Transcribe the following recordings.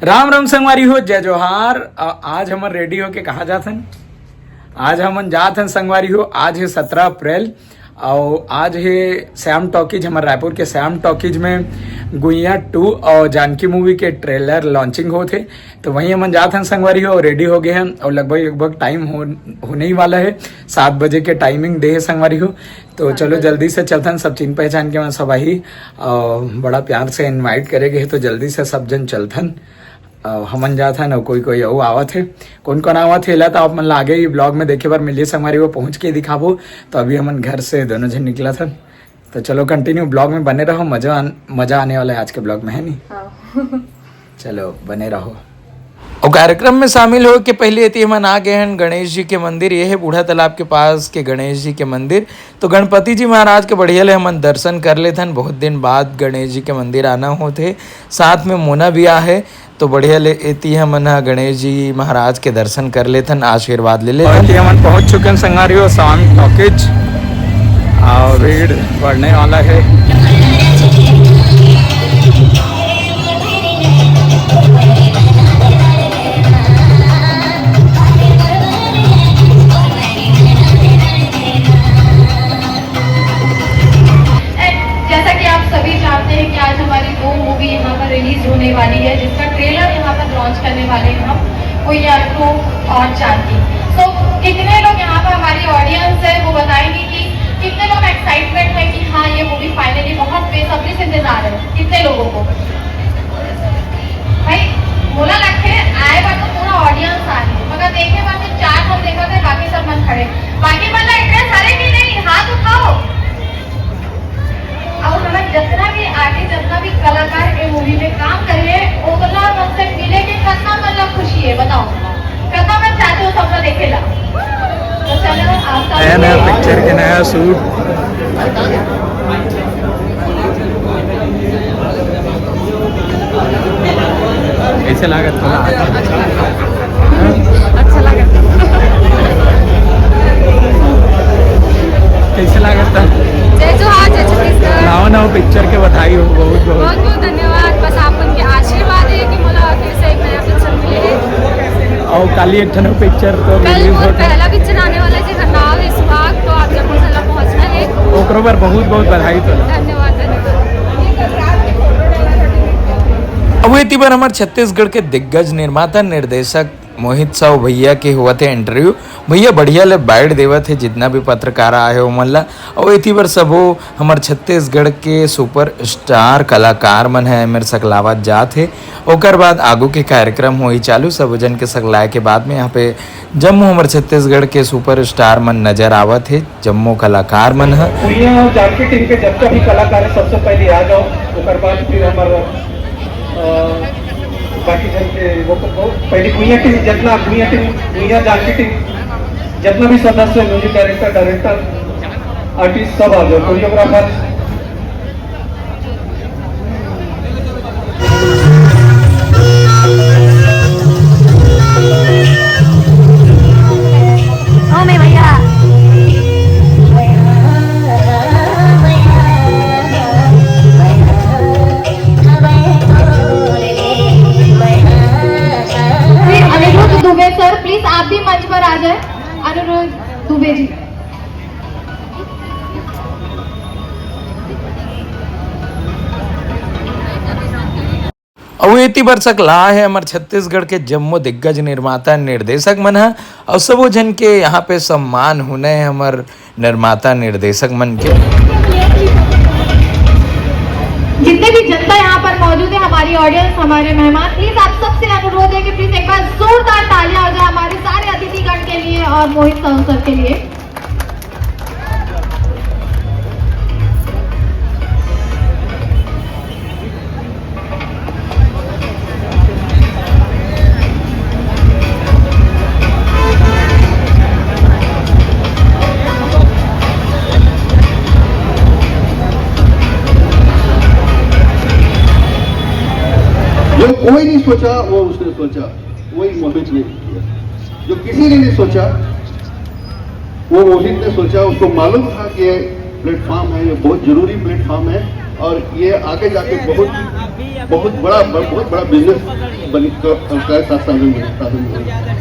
राम राम संगवारी हो, जय जोहार। आज हमन रेडी हो के कहा जाथन। आज हमन जाथन संगवारी हो। आज है 17 अप्रैल और आज है श्याम टॉकीज, हमारे रायपुर के श्याम टॉकीज में गुइया 2 और जानकी मूवी के ट्रेलर लॉन्चिंग हो थे। तो वहीं हमन जाथन संगवारी हो और रेडी हो गए हैं और लगभग टाइम होने ही वाला है। 7 बजे के टाइमिंग दे है संगवारी हो। तो चलो जल्दी से चलथन। सब चिन्ह पहचान के मैं सब ही बड़ा प्यार से इनवाइट करेगे है, तो जल्दी से सब जन चलथन। हमन जात है ना, कोई अऊ आवत है। कौन कौन आवत है तो आप मन आगे ही ब्लॉग में देखे बार मिलिए संगवारी वो पहुंच के दिखाबो। तो अभी हमन घर से दोनों जन निकला था। तो चलो कंटिन्यू ब्लॉग में बने रहो, मजा आने वाला है आज के ब्लॉग में, है नहीं? चलो बने रहो। और कार्यक्रम में शामिल हो के पहले थी हमन आ गए हैं गणेश जी के मंदिर। ये है बूढ़ा तालाब के पास के गणेश जी के मंदिर। तो गणपति जी महाराज के बढ़िया ले हमन दर्शन कर लेते हैं। बहुत दिन बाद गणेश जी के मंदिर आना होते, साथ में मोना भी आ है। तो बढ़िया ले एती हमन गणेश जी महाराज के दर्शन कर लेते हैं, आशीर्वाद ले लेते हैं। हमन पहुंच चुके हैं संगारियों श्याम टॉकीज और भीड़ बढ़ने वाला है। होने वाली है, जिसका ट्रेलर यहाँ पर लॉन्च करने वाले हैं हम, गुइया 2 और जानकी। तो कितने लोग यहाँ पर हमारी ऑडियंस है वो बताएंगे कि कितने लोग एक्साइटमेंट है कि हाँ ये मूवी फाइनली बहुत बेसब्री से इंतजार है। कितने लोगों को भाई बोला लगते आए बार तो पूरा ऑडियंस आ है, मगर देखे बार तो 4 हम देखा थे, बाकी सब मन खड़े। बाकी मतलब इतने सारे की नहीं, हाथ उठाओ। और हमें जितना भी आगे जितना भी कलाकार ए मूवी में काम करे ओकला हमसे मिले के कितना मतलब खुशी है, बताओ कितना मैं चाहते हो सब लोग देखेला। तो चलो आप सब नया पिक्चर के नया शूट। कैसे लागत? अच्छा लगा। कैसे लागत? जय जोहार, जय छत्तीसगढ़। नाव पिक्चर के बधाई हो। बहुत धन्यवाद। बस आप उनके आशीर्वाद है कि मोला फिर से एक नया पिक्चर मिले। और काली एक ठन पिक्चर तो कल वो पहला पिक्चर आने वाला है जिसका नाम है सुहाग, तो आप जब मसाला पहुंचना है। ओकरो पर बहुत बधाई। तो धन्यवाद। अब ये बार हमारे छत्तीसगढ़ के दिग्गज निर्माता निर्देशक मोहित साहू भैया के हुआ थे इंटरव्यू। भैया बढ़िया ले बैठ देवा थे जितना भी पत्रकार आए हो मन ला। और इतनी बार सब हमारे छत्तीसगढ़ के सुपर स्टार कलाकार मन है मेरे सकलावत जात है। ओकर बाद आगू के कार्यक्रम हो ही चालू। सब जन के सकलाए के बाद में यहाँ पे जम्मू हमारे छत्तीसगढ़ के सुपर स्टार मन नजर आवत है, जम्मू कलाकार मन है। जानकी टीम के जब भी कलाकार है सबसे पहले आ जाओ, ओकर बाद फिर हमारा बाकी जन के वो पहले गुइया टीम जितना गुइया जानकी टीम जितना भी सदस्य म्यूजिक डायरेक्टर आर्टिस्ट सब आ जाओ, कोरियोग्राफर। सर प्लीज आप भी मंच पर आ जाए। अनुरोध दुबे जी। और इतनी बरसक ला है हमारे छत्तीसगढ़ के जम्मू दिग्गज निर्माता निर्देशक मन है। और सब जन के यहाँ पे सम्मान होने है हमारे निर्माता निर्देशक मन के। जितने भी जनता यहाँ पर मौजूद है, हमारी ऑडियंस, हमारे मेहमान, प्लीज आप सबसे अनुरोध है कि प्लीज एक बार जोरदार तालियां हो जाए हमारे सारे अतिथिगण के लिए और मोहित साहू सर के लिए। जो कोई नहीं सोचा वो उसने सोचा, वही मोहित ने किया। जो किसी ने नहीं सोचा वो मोहित ने सोचा। उसको मालूम था कि ये प्लेटफॉर्म है, ये बहुत जरूरी प्लेटफॉर्म है। और ये आगे जाके बहुत बड़ा बिजनेस बन साधन में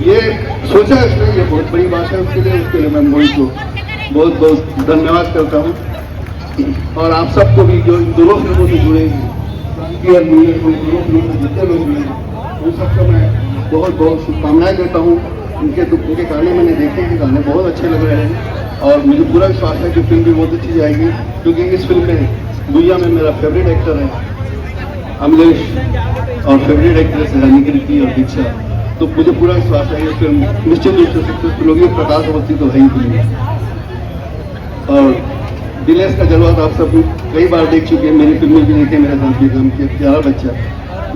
ये सोचा इसने, ये बहुत बड़ी बात है उसके लिए मैं मोहित को बहुत बहुत धन्यवाद करता हूँ। और आप सबको भी जो इन दोनों फिल्मों से जुड़े दोनों फिल्मों से जितने लोग जुड़े उन सबको मैं बहुत बहुत शुभकामनाएं देता हूँ। उनके गाने मैंने देखे हैं, गाने बहुत अच्छे लग रहे हैं और मुझे पूरा विश्वास है कि फिल्म भी बहुत अच्छी जाएगी, क्योंकि इस फिल्म में दुनिया में मेरा फेवरेट एक्टर है अमलेश और फेवरेट एक्ट्रेस है रानी कृति और दीक्षा। तो मुझे पूरा विश्वास है ये फिल्म निश्चित रूप से सक्सेसफुल होगी। प्रकाश अवस्थी तो है ही फिल्म और दिनेश का जलवा तो आप सब कई बार देख चुके हैं, मेरी फिल्में भी देखे, मेरे साथ भी काम किया, प्यारा बच्चा।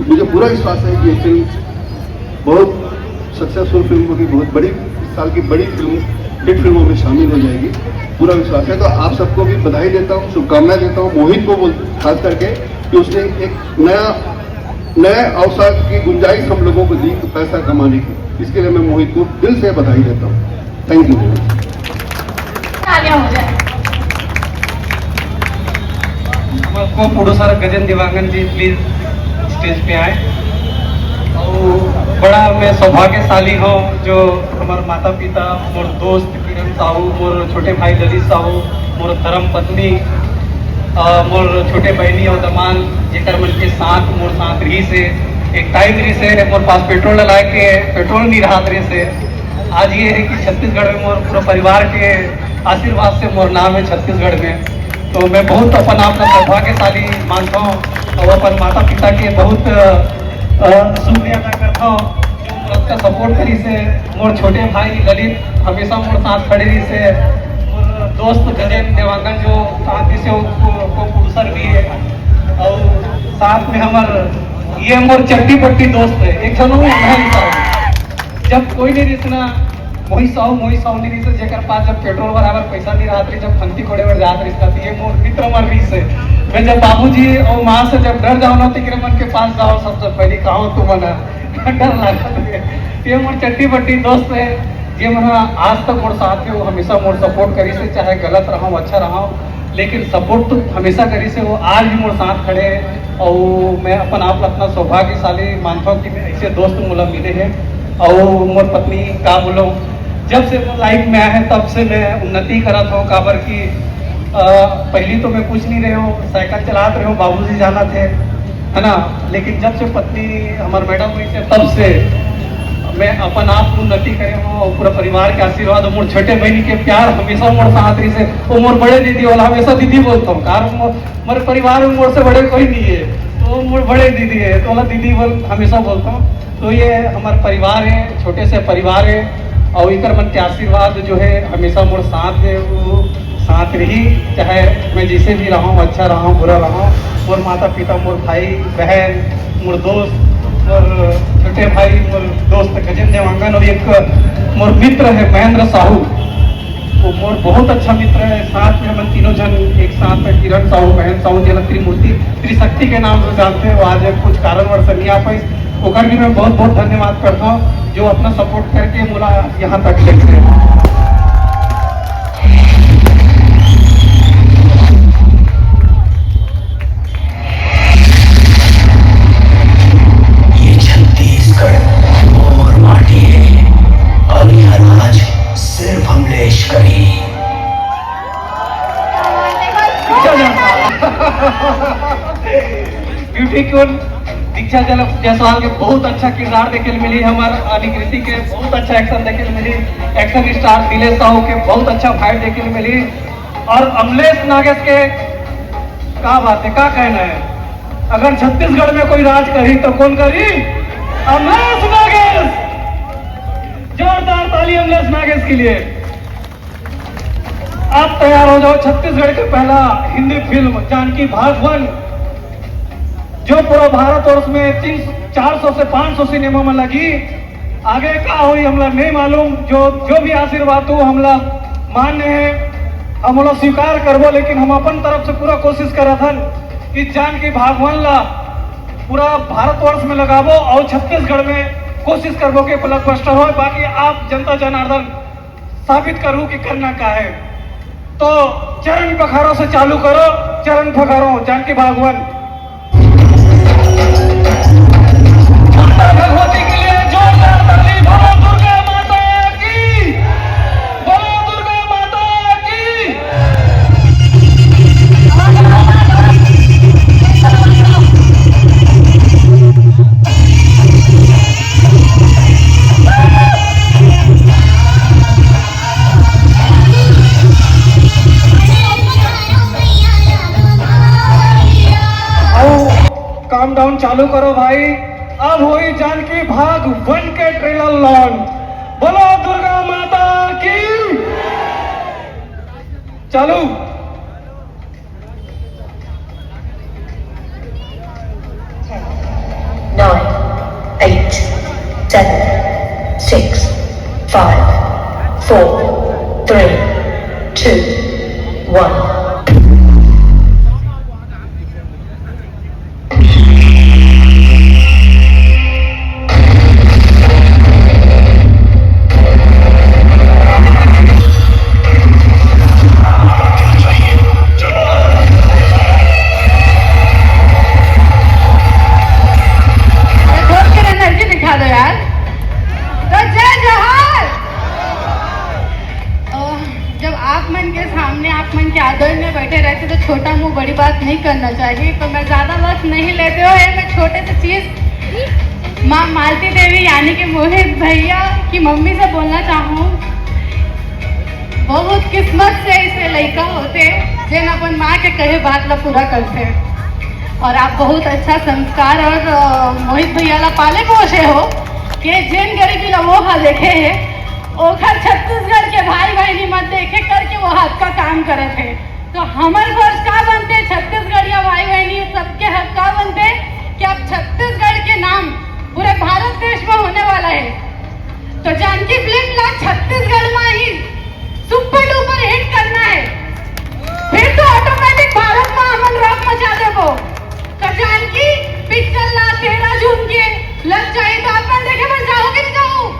मुझे पूरा विश्वास है कि ये फिल्म बहुत सक्सेसफुल फिल्म होगी, बहुत बड़ी इस साल की बड़ी फिल्म हिट फिल्मों में शामिल हो जाएगी, पूरा विश्वास है। तो आप सबको भी बधाई देता हूँ, शुभकामनाएं देता हूँ। मोहित को खास करके कि उसने एक नया अवसर की गुंजाइश हम लोगों को दी पैसा कमाने की, इसके लिए मैं मोहित को दिल से बधाई देता हूँ। Thank you. को producer Gajendra Diwangan ji please stage पे आए। और बड़ा मैं सौभाग्यशाली हूँ जो हमारे माता पिता, मोर दोस्त किरण साहू, मोर छोटे भाई ललित साहू, मोर धर्म पत्नी, मोर छोटे बहनी और दमान जेकर मन के साथ मोर साथ रही से एक टाइम रही से मोर पास पेट्रोल डला के पेट्रोल नहीं रहा रही से। आज ये है कि छत्तीसगढ़ में मोर पूरा परिवार के आशीर्वाद से मोर नाम है छत्तीसगढ़ में। तो मैं बहुत अपन आप सौभाग्यशाली मानता हूँ और अपन माता पिता के बहुत शुक्रिया अदा करता हूँ जो मोर का सपोर्ट करी से। मोर छोटे भाई ललित हमेशा मोर साथ खड़े रही से। मोर दोस्त गजेंद्र देवांगन जो साथी से को प्रोड्यूसर भी है और साथ में हमार ये मोर चट्टी पट्टी दोस्त है। एक जन जब कोई नहीं रिसना मोहित साहू नहीं रही से जेकर पास जब पेट्रोल बराबर पैसा नहीं रहा थी, जब फंती खोड़े पर जात रिश्ता थी, ये मोर मित्र मर रही से। मैं जब बाबूजी और माँ से जब डर जाओ ना तिकरे मन के पास जाओ सबसे पहले कहो तू मना डर लगा। ये मोर चट्टी पट्टी दोस्त है, ये मना आज तक मोर साथ है, वो हमेशा मोर सपोर्ट करी से, चाहे गलत रहा अच्छा रहा लेकिन सपोर्ट तो हमेशा करी से। वो आज भी मोर साथ खड़े हैं और मैं अपन आप अपना सौभाग्यशाली मानता हूँ कि ऐसे दोस्त मुला मिले हैं। और मोर पत्नी का बोलो जब से लाइफ में आया है तब से मैं उन्नति करत हूँ काबर की पहली तो मैं कुछ नहीं रहे हूँ, साइकिल चलाते रहे हूँ, बाबूजी जाना थे है ना। लेकिन जब से पत्नी हमारे मैडम हुई थे तब से मैं अपन आप उन्नति करे हूँ और पूरा परिवार के आशीर्वाद। मोर छोटे बहनी के प्यार हमेशा मोर साथ रही से। वो मोर बड़े दीदी वाला हमेशा दीदी बोलता हूँ, कारण मोर परिवार में मोर से बड़े कोई नहीं है, तो मोर बड़े दीदी है तो वाला दीदी बोल हमेशा बोलता हूँ। तो ये हमारा परिवार है, छोटे से परिवार है और इकर मन के आशीर्वाद जो है हमेशा मोर साथ है, वो साथ रही, चाहे मैं जैसे भी रहा हूँ, अच्छा रहा हूँ बुरा रहा हूँ। मोर माता पिता, मोर भाई बहन, मोर दोस्त, मोर छोटे भाई, मोर दोस्त गजेंद्र देवांगन और एक मोर मित्र है महेंद्र साहू, वो मोर बहुत अच्छा मित्र है। साथ में हम तीनों जन एक साथ में किरण साहू, बहन साहू जिला त्रिमूर्ति त्रिशक्ति के नाम से जानते हैं। वो आज कुछ कारणवश नहीं आ पाई, ओकर भी मैं बहुत बहुत धन्यवाद करता हूँ जो अपना सपोर्ट करके मुला यहाँ तक लेके ये छत्तीसगढ़ और माटी है और यह राज सिर्फ अमलेश करी। ब्यूटीफुल दीक्षा जायसवाल के बहुत अच्छा किरदार देखे मिली, हमारे अनिकृति के बहुत अच्छा एक्शन देखे मिली, एक्शन स्टार दिनेश साहू के बहुत अच्छा फाइट देखे मिली और अमलेश नागेश के क्या बात है, क्या कहना है। अगर छत्तीसगढ़ में कोई राज करी तो कौन करी? अमलेश नागेश। जोरदार ताली अमलेश नागेश के लिए। आप तैयार हो जाओ, छत्तीसगढ़ का पहला हिंदी फिल्म जानकी भागवन जो पूरा भारतवर्ष में 400 से 500 सिनेमा में लगी। आगे क्या हुई हमला नहीं मालूम, जो भी आशीर्वाद हो हमला मान्य है, हम लोग स्वीकार करबो, लेकिन हम अपन तरफ से पूरा कोशिश करा था कि जानकी भागवन ला पूरा भारतवर्ष में लगाबो और छत्तीसगढ़ में कोशिश करबो कि ब्लॉकबस्टर हो। बाकी आप जनता जनार्दन साबित करूं कि करना क्या है। तो चरण पखारों से चालू करो, चरण पखारों जानकी भागवन। माता भगवती के लिए जोरदार ताली। बोलो दुर्गा माता की, बोलो दुर्गा माता की। काम डाउन चालू करो भाई। अब हुई जानकी भाग 1 के ट्रेलर लॉन्च। बोलो दुर्गा माता की। चालू। 9, 8, 7, 6, 5, 4, 3, 2, 1. दिखा दो यार। तो जय जोहार। जब आप मन के सामने, आप मन के आदर में बैठे रहते तो छोटा मुंह बड़ी बात नहीं करना चाहिए। तो मैं ज्यादा वक्त नहीं लेते हो, मैं छोटे से चीज माँ मालती देवी यानी कि मोहित भैया की मम्मी से बोलना चाहूँ। बहुत किस्मत से ऐसे लड़का होते जिन अपन माँ के कहे बात ला पूरा करते। और आप बहुत अच्छा संस्कार और मोहित भैया ला पाले पोसे हो कि जिन गरीबी ला वो हा देखे है ओखर छत्तीसगढ़ के भाई बहनी मत देखे करके वो हाथ का काम करे थे। तो हमारे फर्ज का बनते छत्तीसगढ़िया भाई बहनी सबके हक का बनते कि अब छत्तीसगढ़ के नाम पूरे भारत देश में होने वाला है। तो जानकी फिल्म ला छत्तीसगढ़ में ही सुपर डुपर हिट करना है, फिर तो ऑटोमेटिक भारत में अमन रॉक मचा देबो। तो जानकी पिक्चर ला 13 जून के लग जाए तो अपन देखे बन जाओगे नहीं जाओ।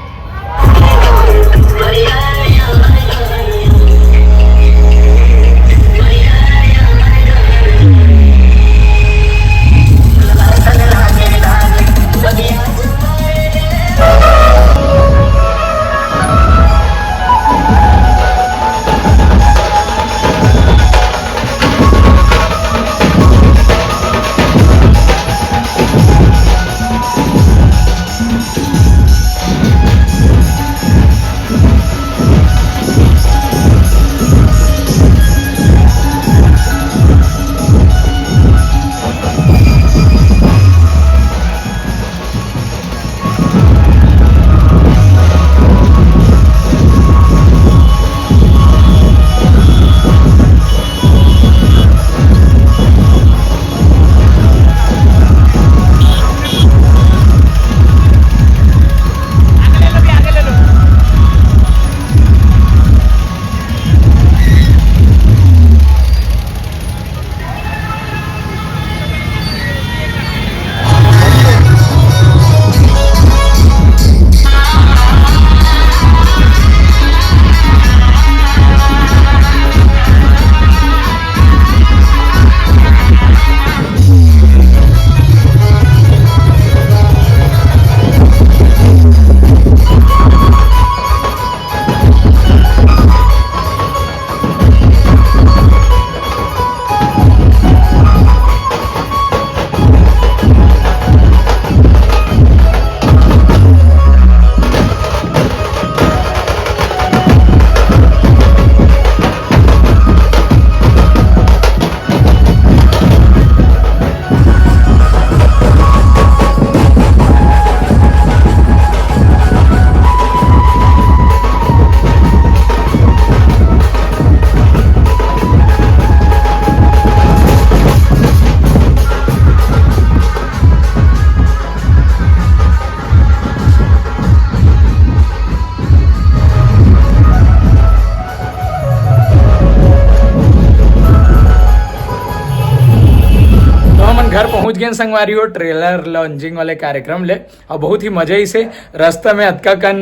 संगवारी हो ट्रेलर लॉन्चिंग वाले कार्यक्रम ले और बहुत ही मजे ही से रास्ता में अतका कन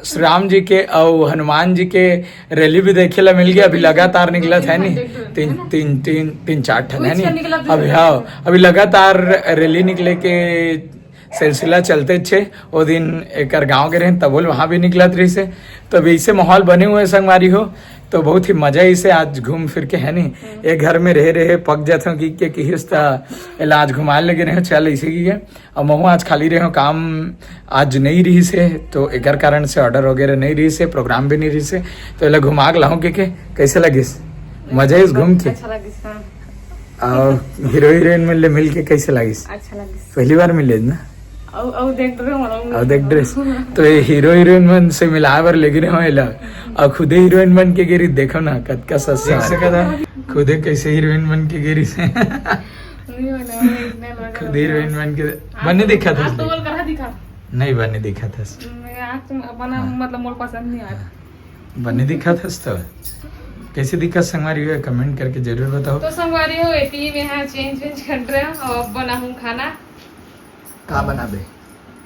श्री राम जी के और हनुमान जी के रैली भी देखे ला मिल गया। अभी लगातार निकलत है नहीं तीन चार ठन है नहीं अभी। हाँ अभी लगातार रैली निकले के सिलसिला चलते छे। वो दिन एक गाँव के रहे तबोल वहाँ भी निकलत रही से। तो अभी ऐसे माहौल बने हुए संगवारी हो तो बहुत ही मजा ही से आज घूम फिर के है नहीं एक घर में रहे पक जाते हो कि हिस्सा आज घुमाए लगे रहे चल ऐसे की है। और महू आज खाली रहे काम आज नहीं रही से तो एक कारण से ऑर्डर वगैरह नहीं रही से प्रोग्राम भी नहीं रही से तो एला घुमा लाऊं के कैसे लगिस मजा इस घूम के और हीरो हीरोइन मिल के कैसे लगिस पहली बार मिले ना और देख ड्रेस तो ये हीरो हीरोइन मन से मिलाए बार लगे रहे और खुदे हीरोइन बन के गिरी देखो ना कद का सस्ता खुदे कैसे हीरोइन बन के गिरी से खुद हीरोइन बन के बने दिखा था नहीं बने दिखा था मतलब मोर पसंद नहीं आया बने दिखा था तो कैसे दिखा संगवारी हो कमेंट करके जरूर बताओ। तो संगवारी हो एटी में है चेंज कर रहे हैं और अब बना हूँ खाना का बना बे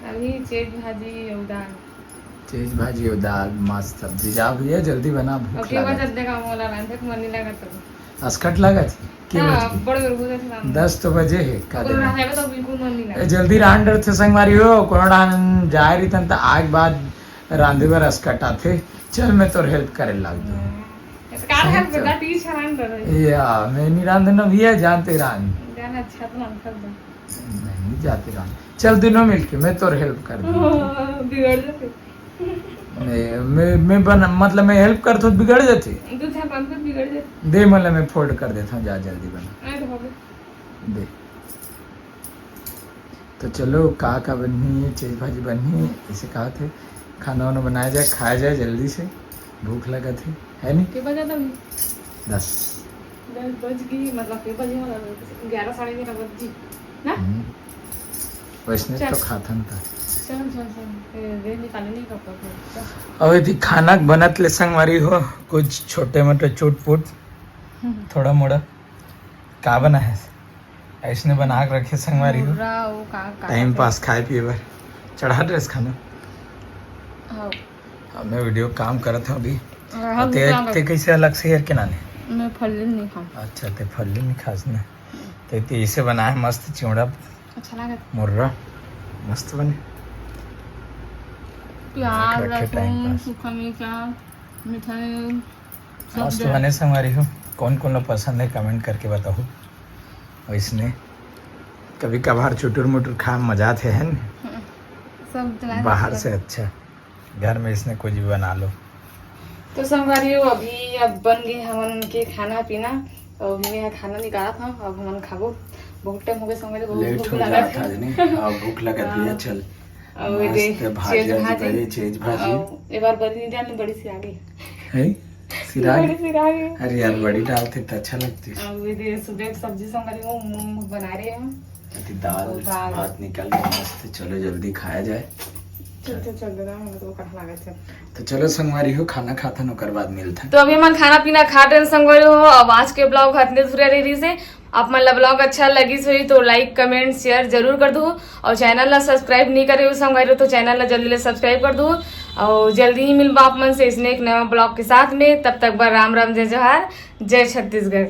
अभी चेज भाजी और दाल चेज भाजी और दाल मस्त सब्जी जा भैया जल्दी बना भूख ओके बस जल्दी का मोला रांधे मन नहीं लगा तो अस्कट लगा के हां बड़ गुरगुजे से 10 तो बजे है का कोरोना है तो बिल्कुल मन नहीं लगा जल्दी रांडर थे संगवारी हो कोरोना जाए रही तन आग बाद रांधे बर अस्कट आथे चल मैं तो हेल्प करे लग दूं कार है बेटा टीचर रांधर या मैं नहीं रांधना भैया जानते रांध जाना अच्छा तो हम कर दो नहीं जाते रांध चल दिनों मिलके मैं तो हेल्प कर दूं बिगड़ जाते मैं बना मतलब मैं हेल्प कर तो बिगड़ जाती तू था पंप बिगड़ जाते दे मतलब मैं फोल्ड कर देता हूँ जा जल्दी बना नहीं तो बाबू दे तो चलो का बननी है चीज भाजी बननी है इसे कहा थे खाना वाना बनाया जाए खाया जाए जल्दी से भूख लगा थी है नहीं के बजा तब 10 बज गई मतलब के बजे 11 साढ़े 11 बज गई ना वैष्णव तो खाता था चल वे निकाले नहीं कपड़ा अब यदि खाना बनत ले संगवारी हो कुछ छोटे मोटे चोट थोड़ा मोड़ा का बना है ऐसने बना के रखे संगवारी हो टाइम पास खाए पिए बार चढ़ा ड्रेस खाना अब मैं वीडियो काम करत हूँ अभी ते कैसे अलग से हेयर के नाने मैं फल्ली नहीं खाऊं अच्छा ते फल्ली नहीं खास ना ते इसे बनाए मस्त चिवड़ा अच्छा लगा मुर्रा मस्त बने प्याज रखे टाइम लहसुन पास। सूखा मिर्चा मिठाई मस्त बने संगवारी हो कौन कौन लोग पसंद है कमेंट करके बताओ और इसने कभी कभार चुटुर मुटुर खा मजा थे है ना सब बाहर से अच्छा घर में इसने कुछ भी बना लो तो संगवारी हो अभी अब बन गए हमन के खाना पीना और अभी मैं खाना निकाला था अब हमन खाबो बहुत टाइम हो गया संगवारी बहुत लेट भूख हो लगा जाता है और भूख लगा दिया चल और ये मस्त भाजी चीज भाजी एक बार बड़ी नहीं डालनी बड़ी सी आ गई है सिराग बड़ी सी आ गई अरे यार बड़ी डालते तो अच्छा लगती और ये सुबह की सब्जी संगवारी हो बना रहे हैं अति दाल भात निकल गया मस्त चलो जल्दी खाया जाए चल रहा है तो कठा लगा था तो चलो संगवारी हो खाना खाता नौकर बाद मिलता तो अभी हम खाना पीना खा रहे हैं संगवारी हो अब आज के ब्लॉग हतने दूसरे रही से आप मन ला ब्लॉग अच्छा लगी हुई तो लाइक कमेंट शेयर जरूर कर दो और चैनल ला सब्सक्राइब नहीं करे हो संगवारी हो तो चैनल ला जल्दी से सब्सक्राइब कर दो और जल्दी ही मिलबा आप मन से इसने एक नया ब्लॉग के साथ में तब तक बार राम राम जय जोहार जय छत्तीसगढ़।